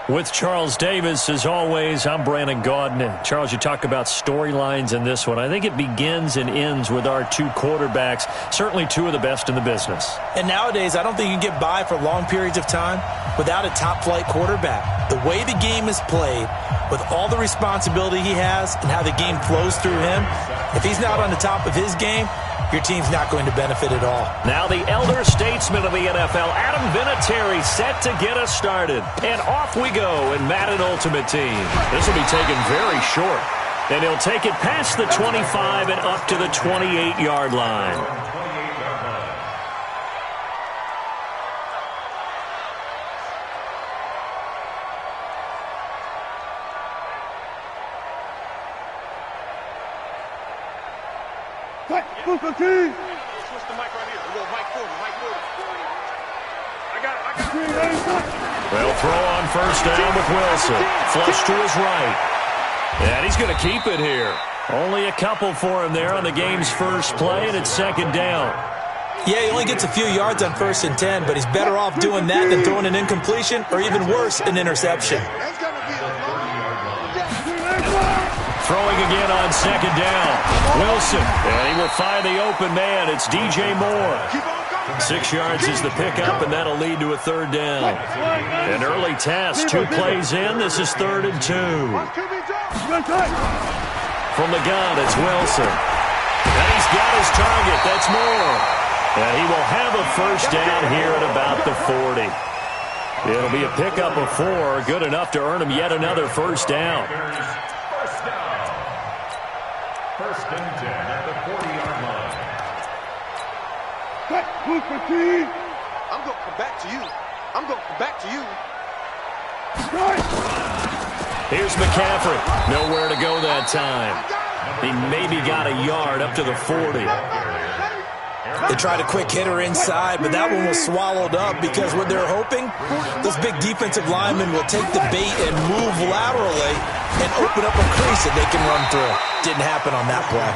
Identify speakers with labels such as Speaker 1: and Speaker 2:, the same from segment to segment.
Speaker 1: With Charles Davis, as always, I'm Brandon Gaudin. Charles, you talk about storylines in this one. I think it begins and ends with our two quarterbacks, certainly two of the best in the business.
Speaker 2: And nowadays, I don't think you can get by for long periods of time without a top-flight quarterback. The way the game is played, with all the responsibility he has and how the game flows through him, if he's not on the top of his game, your team's not going to benefit at all.
Speaker 1: Now the elder statesman of the NFL, Adam Vinatieri, set to get us started. And off we go in Madden Ultimate Team. This will be taken very short. And he'll take it past the 25 and up to the 28-yard line.
Speaker 3: Switch the mic right here. We'll go Mike 40, Mike 40. I got it.
Speaker 1: They'll throw on first down with Wilson. Flush to his right. And he's going to keep it here. Only a couple for him there on the game's first play, and it's second down.
Speaker 2: Yeah, he only gets a few yards on 1st and 10, but he's better off doing that than throwing an incompletion or even worse, an interception.
Speaker 1: Throwing again on second down. Wilson, and he will find the open man. It's DJ Moore. 6 yards is the pickup, and that'll lead to a third down. An early test, 2 plays in. This is 3rd and 2. From the gun, it's Wilson. And he's got his target. That's Moore. And he will have a first down here at about the 40. It'll be a pickup of 4, good enough to earn him yet another first down.
Speaker 4: First and 10 at the 40-yard line.
Speaker 3: I'm going to come back to you. I'm going to come back to you.
Speaker 1: Here's McCaffrey. Nowhere to go that time. He maybe got a yard up to the 40.
Speaker 2: They tried a quick hitter inside, but that one was swallowed up because what they're hoping, those big defensive linemen will take the bait and move laterally and open up a crease that they can run through. Didn't happen on that play.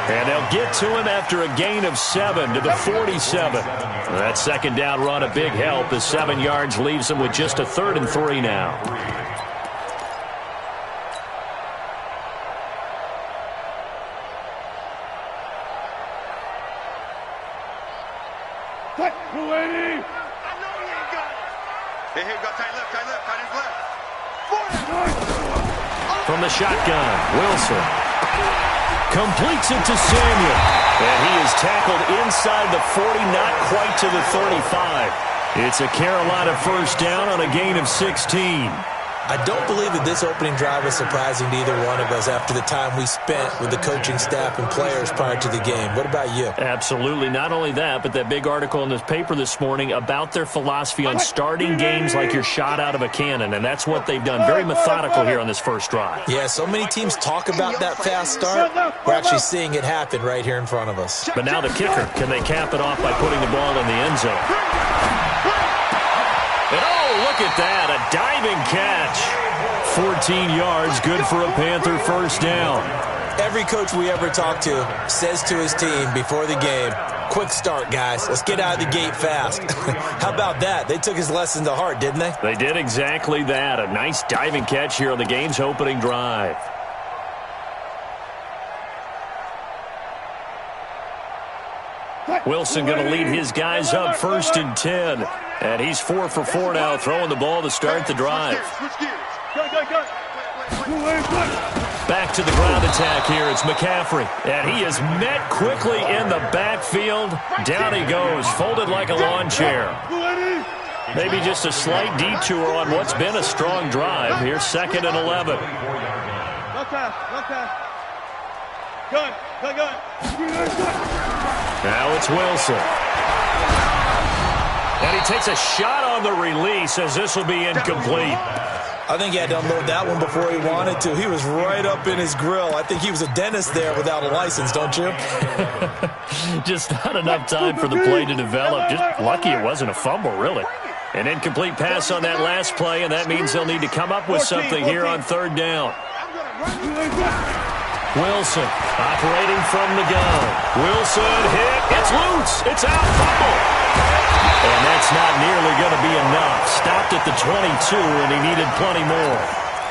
Speaker 1: And they'll get to him after a gain of 7 to the 47. That second down run a big help as 7 yards leaves him with just a 3rd and 3 now. From the shotgun, Wilson completes it to Samuel. And he is tackled inside the 40, not quite to the 35. It's a Carolina first down on a gain of 16.
Speaker 2: I don't believe that this opening drive was surprising to either one of us after the time we spent with the coaching staff and players prior to the game. What about you?
Speaker 1: Absolutely. Not only that, but that big article in this paper this morning about their philosophy on starting games like you're shot out of a cannon, and that's what they've done. Very methodical here on this first drive.
Speaker 2: Yeah, so many teams talk about that fast start. We're actually seeing it happen right here in front of us.
Speaker 1: But now the kicker, can they cap it off by putting the ball in the end zone? And oh, look at that, a diving catch. 14 yards, good for a Panther first down.
Speaker 2: Every coach we ever talk to says to his team before the game, quick start, guys. Let's get out of the gate fast. How about that? They took his lesson to heart, didn't they?
Speaker 1: They did exactly that. A nice diving catch here on the game's opening drive. Wilson going to lead his guys up 1st and 10. And he's 4 for 4 now, throwing the ball to start the drive. Back to the ground attack here. It's McCaffrey. And he is met quickly in the backfield. Down he goes, folded like a lawn chair. Maybe just a slight detour on what's been a strong drive. Here's 2nd and 11. Now it's Wilson. And he takes a shot on the release as this will be incomplete.
Speaker 2: I think he had to unload that one before he wanted to. He was right up in his grill. I think he was a dentist there without a license, don't you?
Speaker 1: Just not enough time for the play to develop. Just lucky it wasn't a fumble, really. An incomplete pass on that last play, and that means they'll need to come up with something here on 3rd down. Wilson operating from the gun. Wilson hit. It's loose. It's out. Fumble. And that's not nearly going to be enough. Stopped at the 22, and he needed plenty more.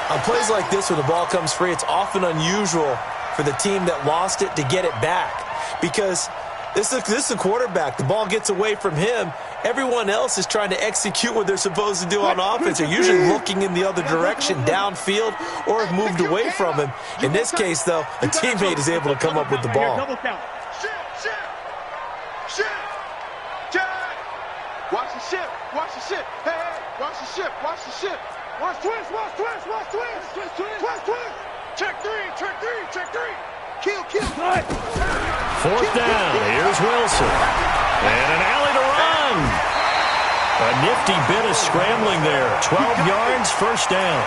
Speaker 2: On plays like this where the ball comes free, it's often unusual for the team that lost it to get it back. Because this is a quarterback. The ball gets away from him. Everyone else is trying to execute what they're supposed to do on offense. They're usually looking in the other direction, downfield, or have moved away from him. In this case, though, a teammate is able to come up with the ball.
Speaker 3: Watch the ship. Watch the ship. Hey, watch the ship. Watch the ship. Watch twist. Watch twist. Watch twist. Twist, twist. Twist, twist. Check three. Check three. Check three. Kill, kill.
Speaker 1: Fourth down. Here's Wilson. And an alley to run. A nifty bit of scrambling there. 12 yards, first down.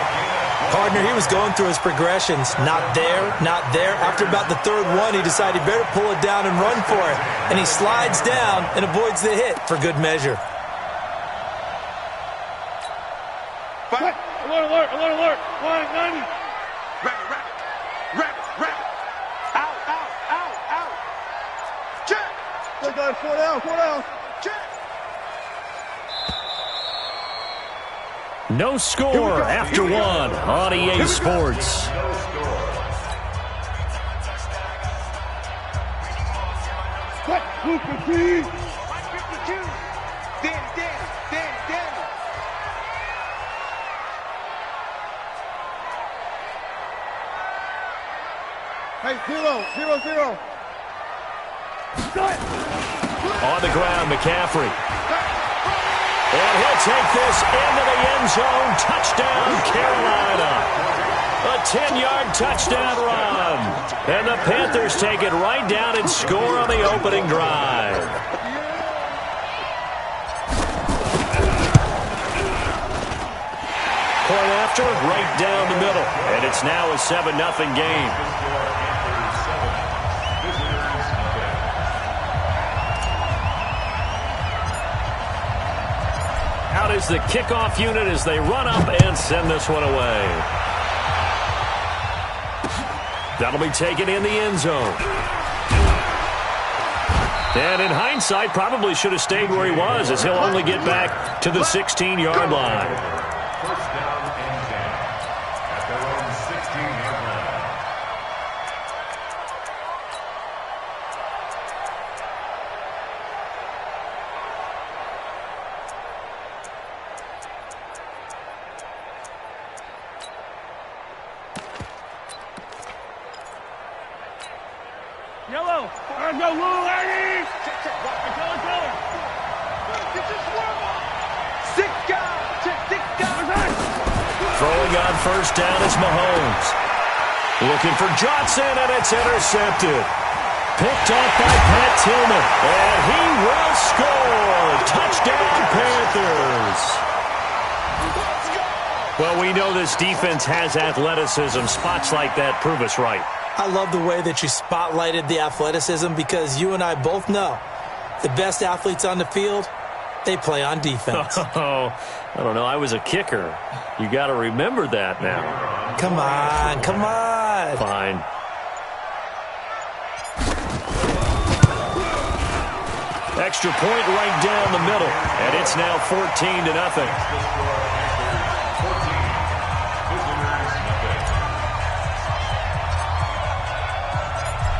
Speaker 2: Partner, he was going through his progressions. Not there, not there. After about the third one, he decided he better pull it down and run for it. And he slides down and avoids the hit for good measure.
Speaker 3: Alert, alert, alert, alert. 190. Rabbit, rabbit. Rabbit, rabbit. Out, out, out, out. Check. They got 4 down, 4 down. Check.
Speaker 1: No score after one on EA Sports.
Speaker 3: What? 252. 152. Danny, Danny, Danny, Danny. Hey, 0, 0, 0.
Speaker 1: On the ground, McCaffrey. And he'll take this into the end zone. Touchdown, Carolina. A 10-yard touchdown run. And the Panthers take it right down and score on the opening drive. Point after, right down the middle. And it's now a 7-0 game. Out is the kickoff unit as they run up and send this one away. That'll be taken in the end zone. And in hindsight, probably should have stayed where he was, as he'll only get back to the 16-yard line.
Speaker 4: First down and 10 at their own 16-yard line.
Speaker 3: Yellow. Let's go, Lou, ladies. Check, check. Go, go. Get your swarm on. 6 guys. Check 6 guys.
Speaker 1: Throwing on first down is Mahomes. Looking for Johnson, and it's intercepted. Picked off by Pat Tillman, and he will score. Touchdown, Panthers. Well, we know this defense has athleticism. Spots like that prove us right.
Speaker 2: I love the way that you spotlighted the athleticism because you and I both know the best athletes on the field, they play on defense.
Speaker 1: Oh, I don't know. I was a kicker. You got to remember that now.
Speaker 2: Come on, come on.
Speaker 1: Fine. Extra point right down the middle, and it's now 14-0.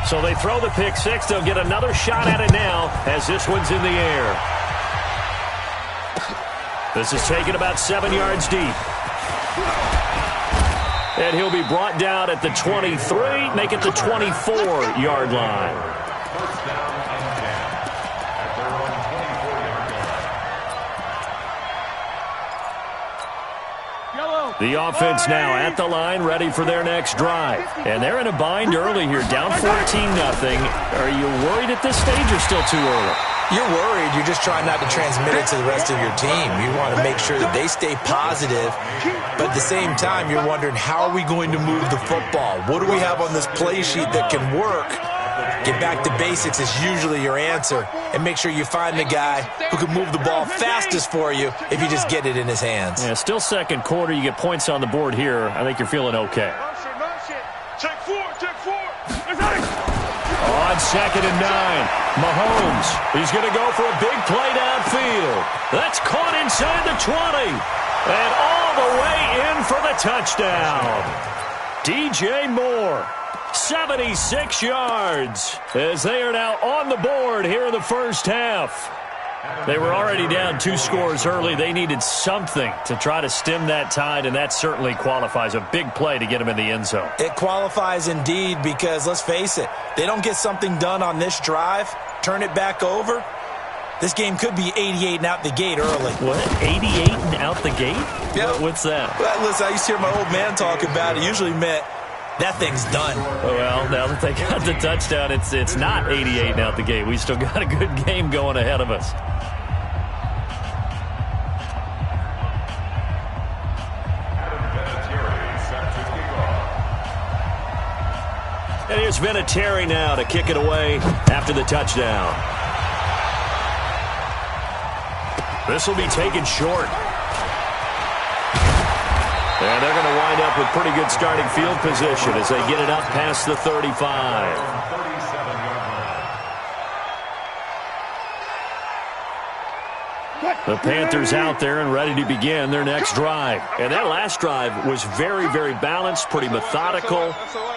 Speaker 1: So they throw the pick six. They'll get another shot at it now as this one's in the air. This is taken about 7 yards deep. And he'll be brought down at the 23, make it the 24-yard line.
Speaker 4: First down and 10 at their own 24-yard line.
Speaker 3: Yellow.
Speaker 1: The offense now at the line, ready for their next drive. And they're in a bind early here, down 14-0. Are you worried at this stage or still too early?
Speaker 2: You're worried. You're just trying not to transmit it to the rest of your team. You want to make sure that they stay positive. But at the same time, you're wondering, how are we going to move the football? What do we have on this play sheet that can work? Get back to basics is usually your answer. And make sure you find the guy who can move the ball fastest for you if you just get it in his hands.
Speaker 1: Yeah, still second quarter. You get points on the board here. I think you're feeling okay.
Speaker 3: Motion. Check 4, check 4.
Speaker 1: On 2nd and 9, Mahomes. He's going to go for a big play field. That's caught inside the 20. And all the way in for the touchdown. DJ Moore, 76 yards, as they are now on the board here in the first half. They were already down 2 scores early. They needed something to try to stem that tide, and that certainly qualifies. A big play to get them in the end zone.
Speaker 2: It qualifies indeed because, let's face it, they don't get something done on this drive, turn it back over, this game could be 88 and out the gate early.
Speaker 1: What? 88 and out the gate?
Speaker 2: Yeah.
Speaker 1: What's that?
Speaker 2: Well, listen, I used to hear my old man talk about it. Usually meant that thing's done.
Speaker 1: Well, now that they got the touchdown, it's not 88 and out the gate. We still got a good game going ahead of us. And here's Vinatieri now to kick it away after the touchdown. This will be taken short. And they're going to wind up with pretty good starting field position as they get it up past the 35. The Panthers out there and ready to begin their next drive. And that last drive was very, very balanced, pretty methodical.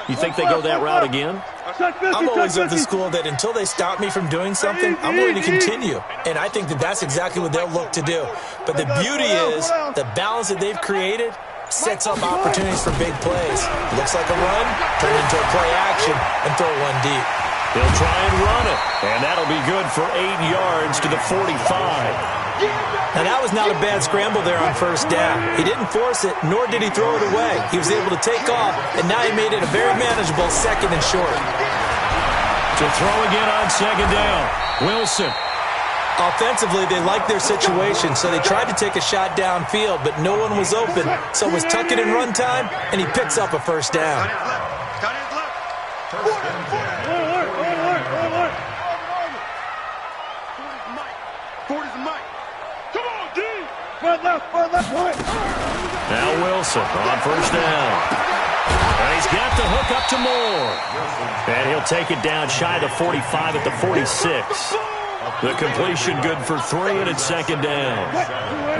Speaker 1: You think they go that route again?
Speaker 2: I'm always of the school that until they stop me from doing something, I'm going to continue. And I think that that's exactly what they'll look to do. But the beauty is the balance that they've created sets up opportunities for big plays. Looks like a run, turn into a play action, and throw one deep.
Speaker 1: He'll try and run it, and that'll be good for 8 yards to the 45.
Speaker 2: Now, that was not a bad scramble there on first down. He didn't force it, nor did he throw it away. He was able to take off, and now he made it a very manageable second and short.
Speaker 1: To throw again on second down, Wilson.
Speaker 2: Offensively, they liked their situation, so they tried to take a shot downfield, but no one was open. So it was tuck it in run time, and he picks up a first down.
Speaker 1: Now Wilson on first down. And he's got the hook up to Moore. And he'll take it down shy of the 45 at the 46. The completion good for 3, and it's second down.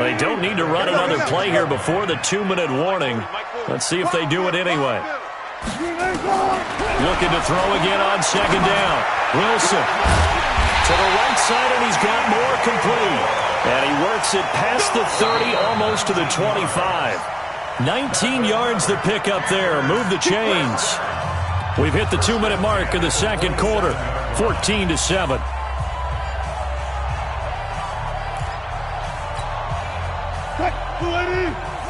Speaker 1: They don't need to run another play here before the 2-minute warning. Let's see if they do it anyway. Looking to throw again on second down. Wilson to the right side, and he's got Moore complete. And he works it past the 30, almost to the 25. 19 yards to pick up there. Move the chains. We've hit the 2-minute mark of the second quarter. 14-7.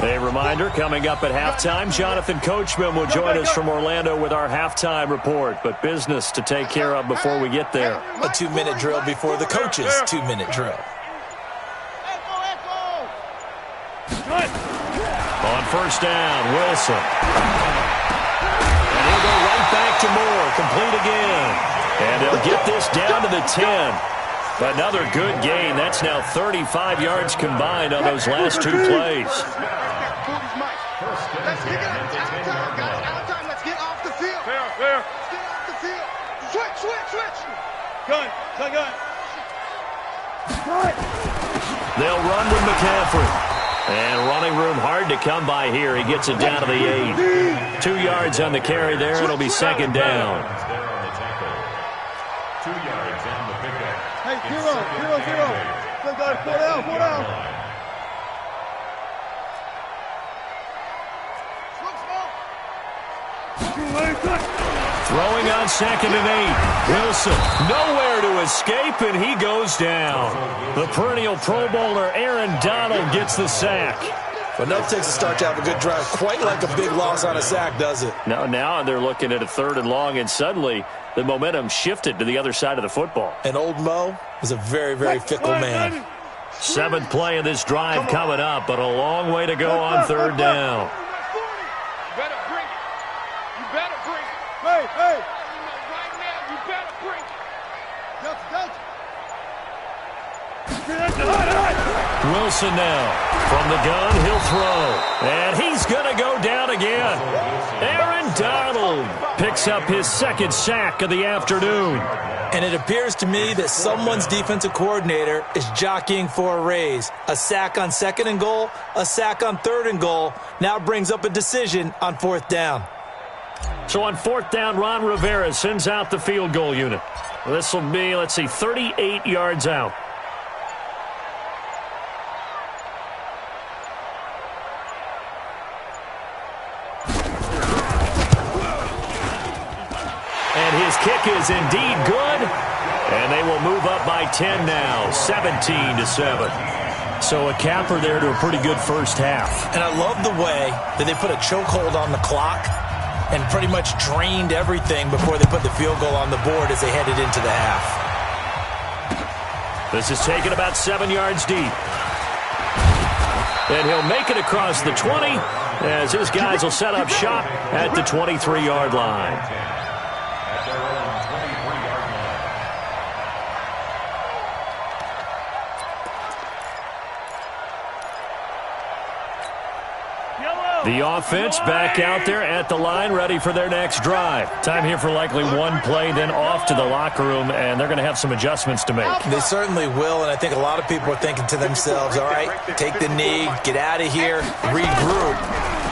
Speaker 1: A reminder, coming up at halftime, Jonathan Coachman will join us from Orlando with our halftime report. But business to take care of before we get there.
Speaker 2: A 2-minute drill before the coach's 2-minute drill.
Speaker 1: On first down, Wilson. And he'll go right back to Moore, complete again. And they'll get this down to the 10. Another good gain. That's now 35 yards combined on those last 2 plays.
Speaker 3: Let's kick it out. Outtime, guys. Outtime. Let's get off the field. Fair. Let's get off the field. Switch. Gun.
Speaker 1: They'll run with McCaffrey. And running room hard to come by here. He gets it down to the 8. 2 yards on the carry there. It'll be second down.
Speaker 4: 2 yards on the pickup.
Speaker 3: Hey, 0. Still got 4 down.
Speaker 1: Throwing on second and 8. Wilson nowhere to escape, and he goes down. The perennial Pro Bowler Aaron Donald gets the sack.
Speaker 2: But enough takes a start to have a good drive. Quite like a big loss on a sack, does it?
Speaker 1: Now they're looking at a 3rd and long, and suddenly the momentum shifted to the other side of the football.
Speaker 2: And old Mo is a very, very fickle man.
Speaker 1: 7th play of this drive coming up, but a long way to go on 3rd down.
Speaker 3: You better bring it. Hey. Right now, you better bring it.
Speaker 1: Wilson now. From the gun, he'll throw. And he's going to go down again. Aaron Donald picks up his second sack of the afternoon.
Speaker 2: And it appears to me that someone's defensive coordinator is jockeying for a raise. A sack on 2nd and goal, a sack on 3rd and goal, now brings up a decision on 4th down.
Speaker 1: So on 4th down, Ron Rivera sends out the field goal unit. This will be, 38 yards out. And his kick is indeed good. And they will move up by 10 now, 17-7. So a capper there to a pretty good first half.
Speaker 2: And I love the way that they put a chokehold on the clock and pretty much drained everything before they put the field goal on the board as they headed into the half.
Speaker 1: This is taken about 7 yards deep. And he'll make it across the 20 as his guys will set up shop at the 23-yard line. The offense back out there at the line, ready for their next drive. Time here for likely one play, then off to the locker room, and they're going to have some adjustments to make.
Speaker 2: They certainly will, and I think a lot of people are thinking to themselves, all right, take the knee, get out of here, regroup.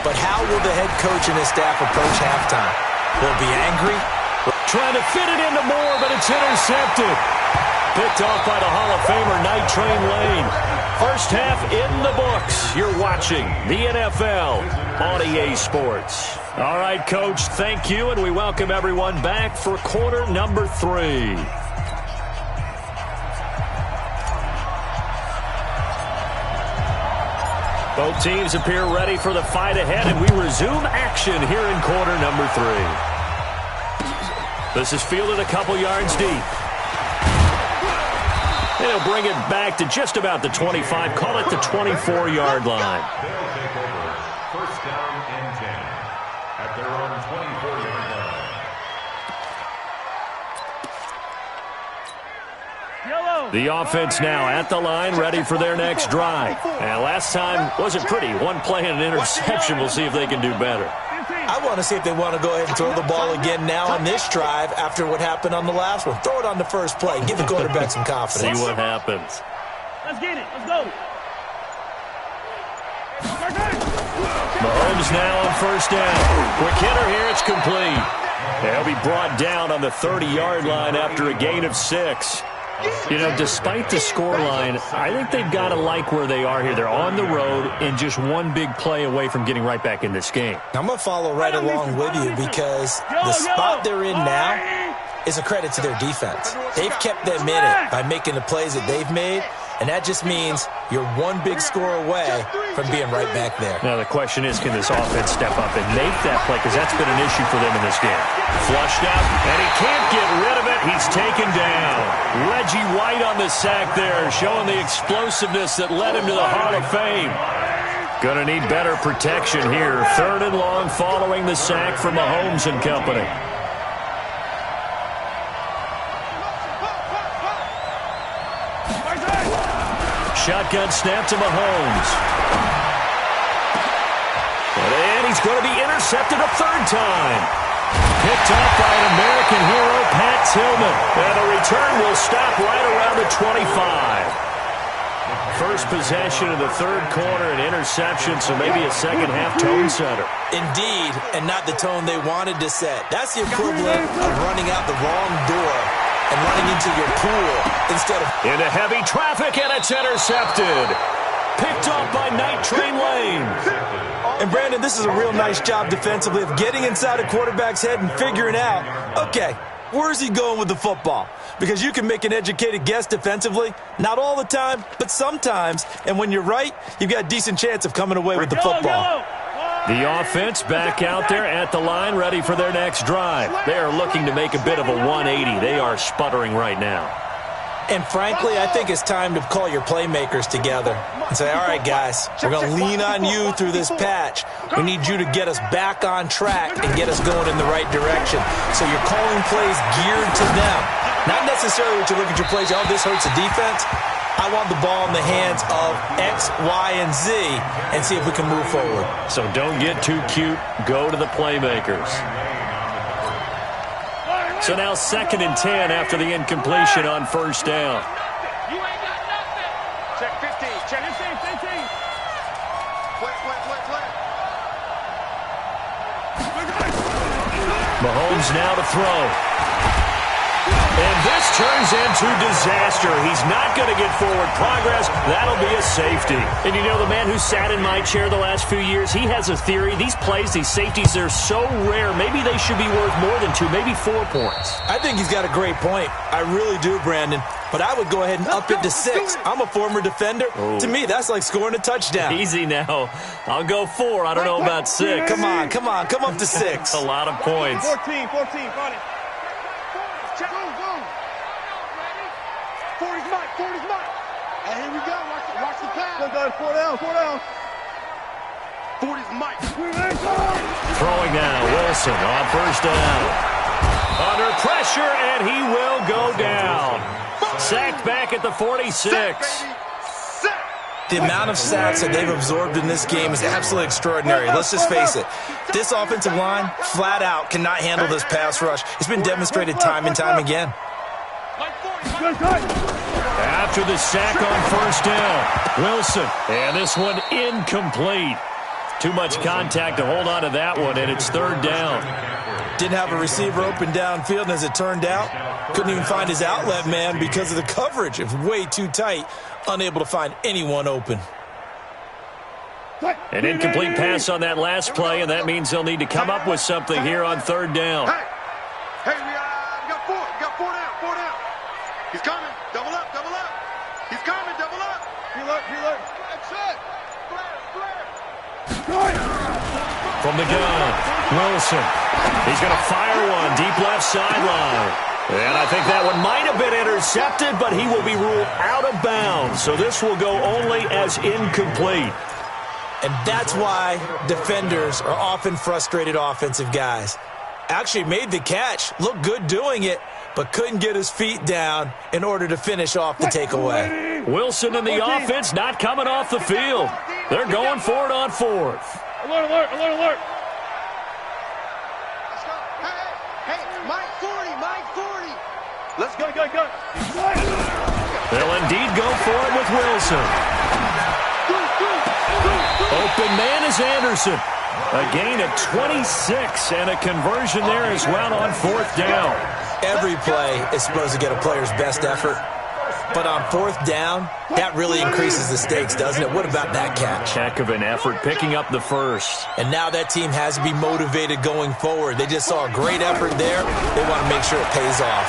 Speaker 2: But how will the head coach and his staff approach halftime? Will be angry?
Speaker 1: Trying to fit it into Moore, but it's intercepted. Picked off by the Hall of Famer, Night Train Lane. First half in the books. You're watching the NFL on EA Sports. All right, Coach, thank you, and we welcome everyone back for quarter number 3. Both teams appear ready for the fight ahead, and we resume action here in quarter number 3. This is fielded a couple yards deep. They'll bring it back to just about the 25, call it the 24-yard line.
Speaker 4: They'll take over 1st down and 10 at their own 24-yard line.
Speaker 1: The offense now at the line, ready for their next drive. And last time wasn't pretty. One play and an interception. We'll see if they can do better.
Speaker 2: I want to see if they want to go ahead and throw the ball again now on this drive after what happened on the last one. Throw it on the first play. Give the quarterback some confidence.
Speaker 1: See what happens.
Speaker 3: Let's get it. Let's go.
Speaker 1: Mahomes now on 1st down. Quick hitter here. It's complete. They'll be brought down on the 30-yard line after a gain of 6. You know, despite the scoreline, I think they've got to like where they are here. They're on the road and just one big play away from getting right back in this game.
Speaker 2: I'm going to follow right along with you because the spot they're in now is a credit to their defense. They've kept them in it by making the plays that they've made, and that just means you're one big score away from being right back there.
Speaker 1: Now, the question is, can this offense step up and make that play? Because that's been an issue for them in this game. Flushed out, and he can't get rid of it. He's taken down. Reggie White on the sack there, showing the explosiveness that led him to the Hall of Fame. Gonna need better protection here. 3rd and long following the sack from Mahomes and company. Shotgun snap to Mahomes. And he's going to be intercepted a 3rd time. Picked up by an American hero, Pat Tillman. And the return will stop right around the 25. First possession of the 3rd quarter, an interception, so maybe a second-half tone setter.
Speaker 2: Indeed, and not the tone they wanted to set. That's the equivalent of running out the wrong door and running into your pool instead of...
Speaker 1: Into heavy traffic, and it's intercepted. Picked off by Night Train Lane.
Speaker 2: And, Brandon, this is a real nice job defensively of getting inside a quarterback's head and figuring out, okay, where's he going with the football? Because you can make an educated guess defensively. Not all the time, but sometimes. And when you're right, you've got a decent chance of coming away with the football.
Speaker 1: The offense back out there at the line, ready for their next drive. They are looking to make a bit of a 180. They are sputtering right now.
Speaker 2: And frankly, I think it's time to call your playmakers together and say, all right, guys, we're going to lean on you through this patch. We need you to get us back on track and get us going in the right direction. So you're calling plays geared to them. Not necessarily what you look at your plays, oh, this hurts the defense. I want the ball in the hands of X, Y, and Z and see if we can move forward.
Speaker 1: So don't get too cute. Go to the playmakers. So now 2nd and 10 after the incompletion on first down.
Speaker 3: You ain't got nothing. Check 15. Check 15. Play.
Speaker 1: Mahomes now to throw. And this turns into disaster. He's not going to get forward progress. That'll be a safety. And you know, the man who sat in my chair the last few years, he has a theory. These plays, these safeties, they're so rare. Maybe they should be worth more than 2, maybe 4 points.
Speaker 2: I think he's got a great point. I really do, Brandon. But I would go ahead and up it to 6. I'm a former defender. To me, that's like scoring a touchdown.
Speaker 1: Easy now. I'll go 4. I don't know about 6.
Speaker 2: Come on. Come up to 6.
Speaker 1: A lot of points.
Speaker 3: 14. Got it. Check. Go. 40's Mike. And here we go. Watch the pass. Go, 4 down. 40's Mike.
Speaker 1: Throwing now. Wilson on first down. Under pressure, and he will go down. Sacked back at the 46.
Speaker 2: The amount of sacks that they've absorbed in this game is absolutely extraordinary. Let's just face it. This offensive line, flat out, cannot handle this pass rush. It's been demonstrated time and time again.
Speaker 1: After the sack on first down, Wilson. And this one incomplete. Too much contact to hold on to that one, and it's 3rd down.
Speaker 2: Didn't have a receiver open downfield, and as it turned out, couldn't even find his outlet man because of the coverage. It was way too tight, unable to find anyone open.
Speaker 1: An incomplete pass on that last play, and that means they'll need to come up with something here on 3rd down.
Speaker 3: Hey, we got 4. We got 4 down. He's coming. Double up. He's coming. Double up. Reload. That's it. Flare.
Speaker 1: From the gun, Wilson. He's going to fire one deep left sideline. And I think that one might have been intercepted, but he will be ruled out of bounds. So this will go only as incomplete.
Speaker 2: And that's why defenders are often frustrated offensive guys. Actually made the catch, looked good doing it, but couldn't get his feet down in order to finish off the takeaway.
Speaker 1: Wilson and the offense not coming off the field. They're going for it on 4th.
Speaker 3: Alert. Hey, Mike 40. Let's go.
Speaker 1: They'll indeed go for it with Wilson. Open man is Anderson. A gain of 26 and a conversion there as well on 4th down.
Speaker 2: Every play is supposed to get a player's best effort. But on 4th down, that really increases the stakes, doesn't it? What about that catch?
Speaker 1: Heck of an effort picking up the first.
Speaker 2: And now that team has to be motivated going forward. They just saw a great effort there. They want to make sure it pays off.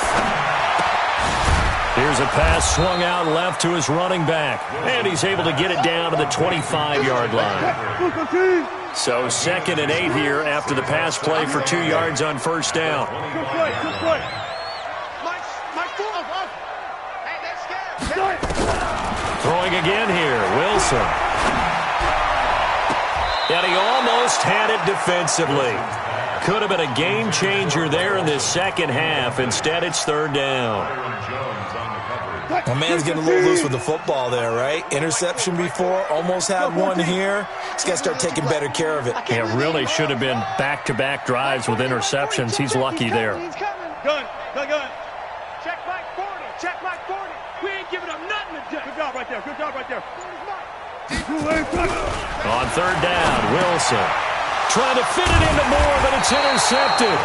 Speaker 1: Here's a pass swung out left to his running back. And he's able to get it down to the 25-yard line. So 2nd and 8 here after the pass play for 2 yards on first down.
Speaker 3: Good play.
Speaker 1: Throwing again here, Wilson. And he almost had it defensively. Could have been a game changer there in this second half. Instead, it's 3rd down.
Speaker 2: My man's getting a little loose with the football there, right? Interception before, almost had one here. He's got to start taking better care of it.
Speaker 1: It really should have been back-to-back drives with interceptions. He's lucky there.
Speaker 3: Gun. Check Mike 40. We ain't giving up nothing today. Good job right there.
Speaker 1: On 3rd down, Wilson. Trying to fit it into Moore, but it's intercepted.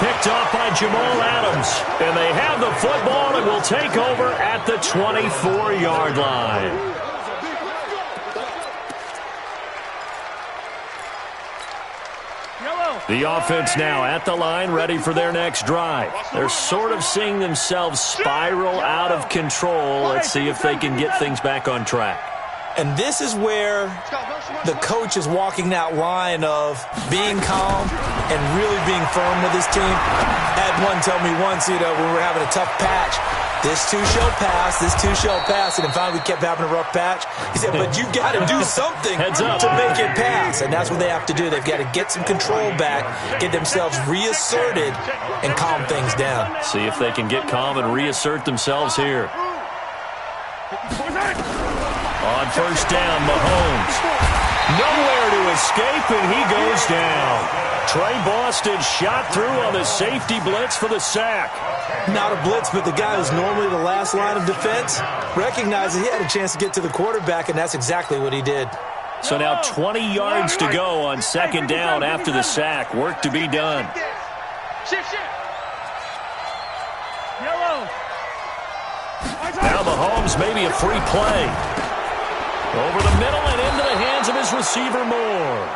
Speaker 1: Picked off by Jamal Adams. And they have the football and will take over at the 24-yard line. The offense now at the line, ready for their next drive. They're sort of seeing themselves spiral out of control. Let's see if they can get things back on track.
Speaker 2: And this is where the coach is walking that line of being calm and really being firm with his team. I had one tell me once, when we were having a tough patch, this too shall pass, and then finally we kept having a rough patch. He said, but you got to do something to make it pass, and that's what they have to do. They've got to get some control back, get themselves reasserted, and calm things down.
Speaker 1: See if they can get calm and reassert themselves here. On first down, Mahomes. Nowhere to escape, and he goes down. Trey Boston shot through on the safety blitz for the sack.
Speaker 2: Not a blitz, but the guy who's normally the last line of defense recognized that he had a chance to get to the quarterback, and that's exactly what he did.
Speaker 1: So now 20 yards to go on second down after the sack. Work to be done. Now Mahomes maybe a free play. Over the middle and into the hands of his receiver Moore.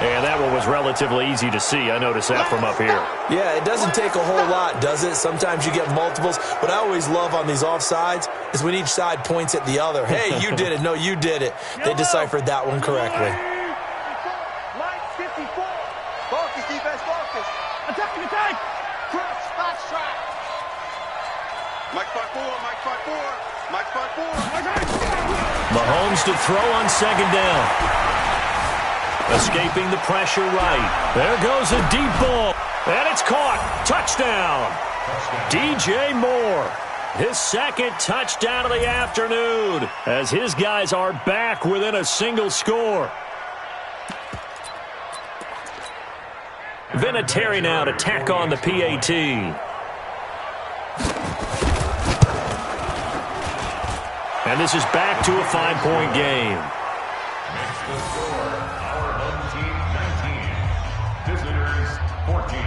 Speaker 1: And that one was relatively easy to see. I noticed that from up here.
Speaker 2: Yeah, it doesn't take a whole lot, does it? Sometimes you get multiples. What I always love on these offsides is when each side points at the other. Hey, you did it. No, you did it. They deciphered that one correctly.
Speaker 3: Mike 54. Focus, defense, focus. Attacking, attack. Cross, fast track. Mike 5-4, Mike 5-4. Mike 5-4.
Speaker 1: Mahomes to throw on second down. Escaping the pressure right. There goes a deep ball. And it's caught. Touchdown. DJ Moore. His second touchdown of the afternoon as his guys are back within a single score. Vinatieri now to tack on the PAT. And this is back to a 5-point game.
Speaker 4: Makes the score our home team 19, visitors 14.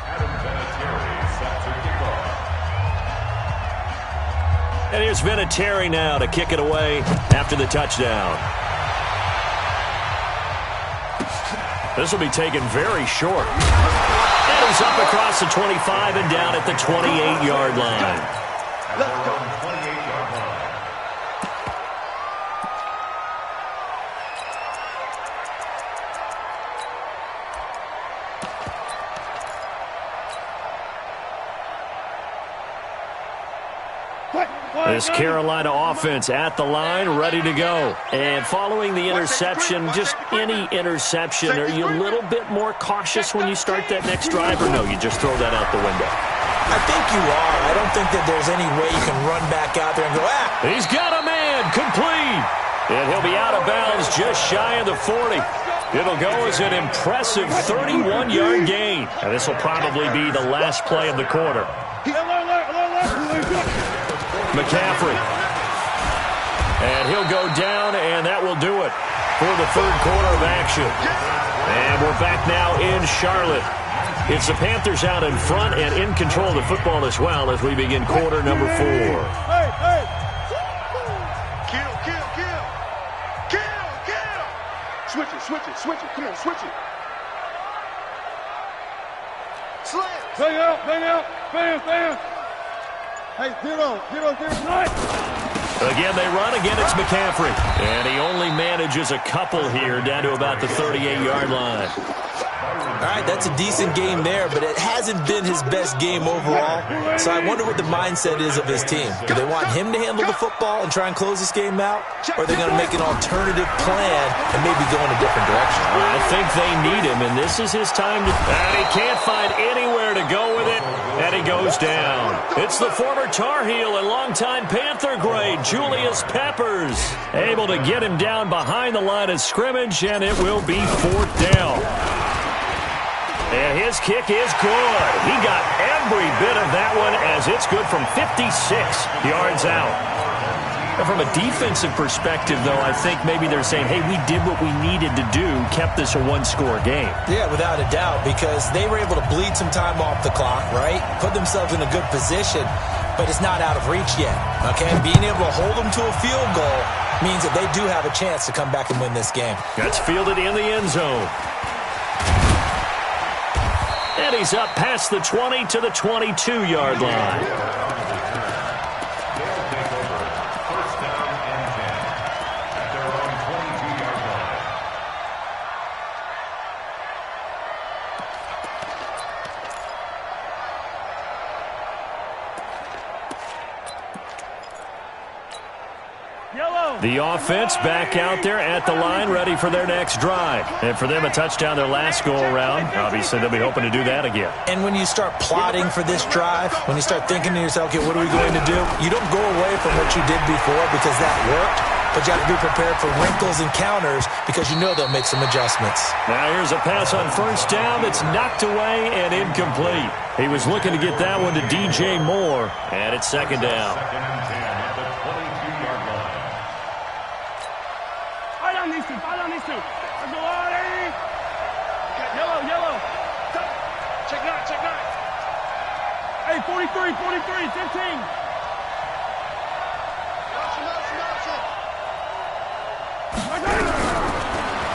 Speaker 4: Adam Vinatieri set to kick off.
Speaker 1: And here's Vinatieri now to kick it away after the touchdown. This will be taken very short. And he's up across the 25 and down at the 28-yard line.
Speaker 4: Let's go. 28-yard line.
Speaker 1: This Carolina offense at the line, ready to go. And following the interception, just any interception, are you a little bit more cautious when you start that next drive, or no, you just throw that out the window?
Speaker 2: I think you are. I don't think that there's any way you can run back out there and go,
Speaker 1: He's got a man, complete. And he'll be out of bounds just shy of the 40. It'll go as an impressive 31-yard gain. And this will probably be the last play of the quarter. McCaffrey. And he'll go down, and that will do it for the third quarter of action. And we're back now in Charlotte. It's the Panthers out in front and in control of the football as well as we begin quarter number 4.
Speaker 3: Hey! Kill! Switch it. Come on, switch it. Slam! Bang out! Bam! Hey, zero.
Speaker 1: Again, they run. Again, it's McCaffrey. And he only manages a couple here down to about the 38-yard line.
Speaker 2: all right, that's a decent game there, but it hasn't been his best game overall. So I wonder what the mindset is of his team. Do they want him to handle the football and try and close this game out? Or are they going to make an alternative plan and maybe go in a different direction?
Speaker 1: I think they need him, and this is his time to... And he can't find anywhere to go with it, and he goes down. It's the former Tar Heel and longtime Panther great, Julius Peppers, able to get him down behind the line of scrimmage, and it will be fourth down. And his kick is good. He got every bit of that one as it's good from 56 yards out. And from a defensive perspective, though, I think maybe they're saying, hey, we did what we needed to do, kept this a one-score game.
Speaker 2: Yeah, without a doubt, because they were able to bleed some time off the clock, right? Put themselves in a good position, but it's not out of reach yet, okay? Being able to hold them to a field goal means that they do have a chance to come back and win this game.
Speaker 1: That's fielded in the end zone. And he's up past the 20 to the 22-yard line.
Speaker 4: They'll take over. First down and 10 at their own 22-yard line.
Speaker 3: Yellow.
Speaker 1: The offense back out there at the line, ready for their next drive. And for them, a touchdown their last go-around. Obviously, they'll be hoping to do that again.
Speaker 2: And when you start plotting for this drive, when you start thinking to yourself, okay, what are we going to do? You don't go away from what you did before because that worked, but you have to be prepared for wrinkles and counters because you know they'll make some adjustments.
Speaker 1: Now here's a pass on first down that's knocked away and incomplete. He was looking to get that one to DJ Moore, and it's second down.
Speaker 3: Fight on these two. Let's go, Artie. Yellow. Check nine. Hey, 43, 15.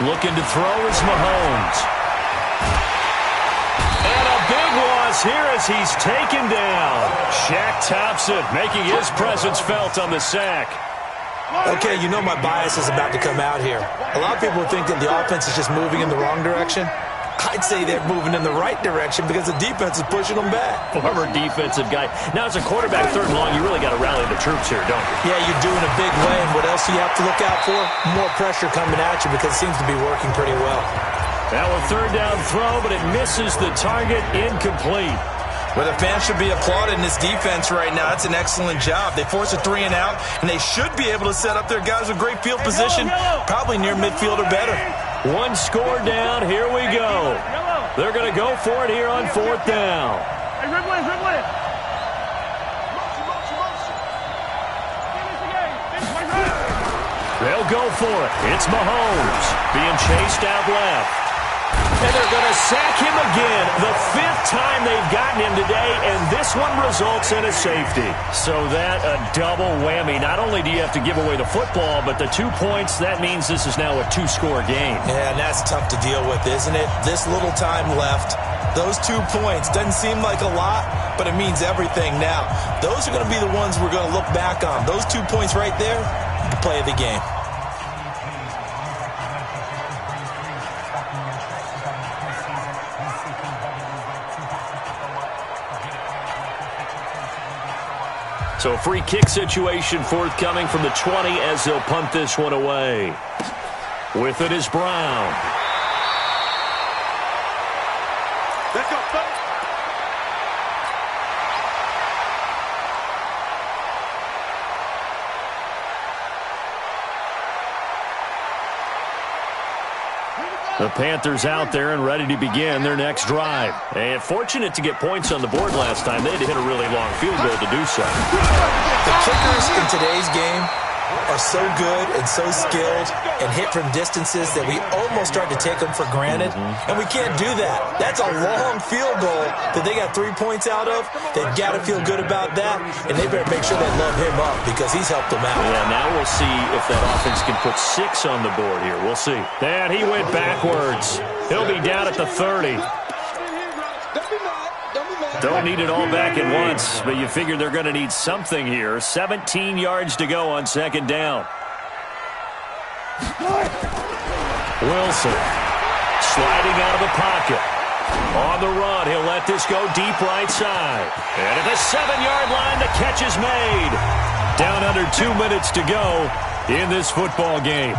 Speaker 1: Looking to throw is Mahomes. And a big loss here as he's taken down. Shaq Thompson making his presence felt on the sack.
Speaker 2: Okay, you know my bias is about to come out here. A lot of people think that the offense is just moving in the wrong direction. I'd say they're moving in the right direction because the defense is pushing them back.
Speaker 1: Former defensive guy. Now, as a quarterback, third and long, you really got to rally the troops here, don't you?
Speaker 2: Yeah, you're doing a big way, and what else do you have to look out for? More pressure coming at you because it seems to be working pretty well.
Speaker 1: Now a third down throw, but it misses the target, incomplete.
Speaker 2: Well, the fans should be applauding this defense right now. It's an excellent job. They force a 3 and out, and they should be able to set up their guys with great field position, probably near midfield or better.
Speaker 1: One score down. Here we go. They're going to go for it here on fourth down.
Speaker 3: Hey, Ripley.
Speaker 1: They'll go for it. It's Mahomes being chased out left. And they're going to sack him again. The 5th time they've gotten him today, and this one results in a safety. So that a double whammy. Not only do you have to give away the football, but the 2 points, that means this is now a 2-score game.
Speaker 2: Yeah, and that's tough to deal with, isn't it? This little time left. Those 2 points doesn't seem like a lot, but it means everything now. Those are going to be the ones we're going to look back on. Those 2 points right there, the play of the game.
Speaker 1: So a free kick situation forthcoming from the 20 as they'll punt this one away. With it is Brown.
Speaker 3: Let's go, folks.
Speaker 1: The Panthers out there and ready to begin their next drive. And fortunate to get points on the board last time. They had to hit a really long field goal to do so.
Speaker 2: The kickers in today's game are so good and so skilled and hit from distances that we almost start to take them for granted. And we can't do that. That's a long field goal that they got 3 points out of. They've got to feel good about that, and they better make sure they love him up because he's helped them out.
Speaker 1: Yeah, now we'll see if that offense can put 6 on the board here. We'll see. And he went backwards. He'll be down at the 30. Don't need it all back at once, but you figure they're going to need something here. 17 yards to go on second down. Wilson sliding out of the pocket. On the run, he'll let this go deep right side. And at the 7-yard line, the catch is made. Down under 2 minutes to go in this football game.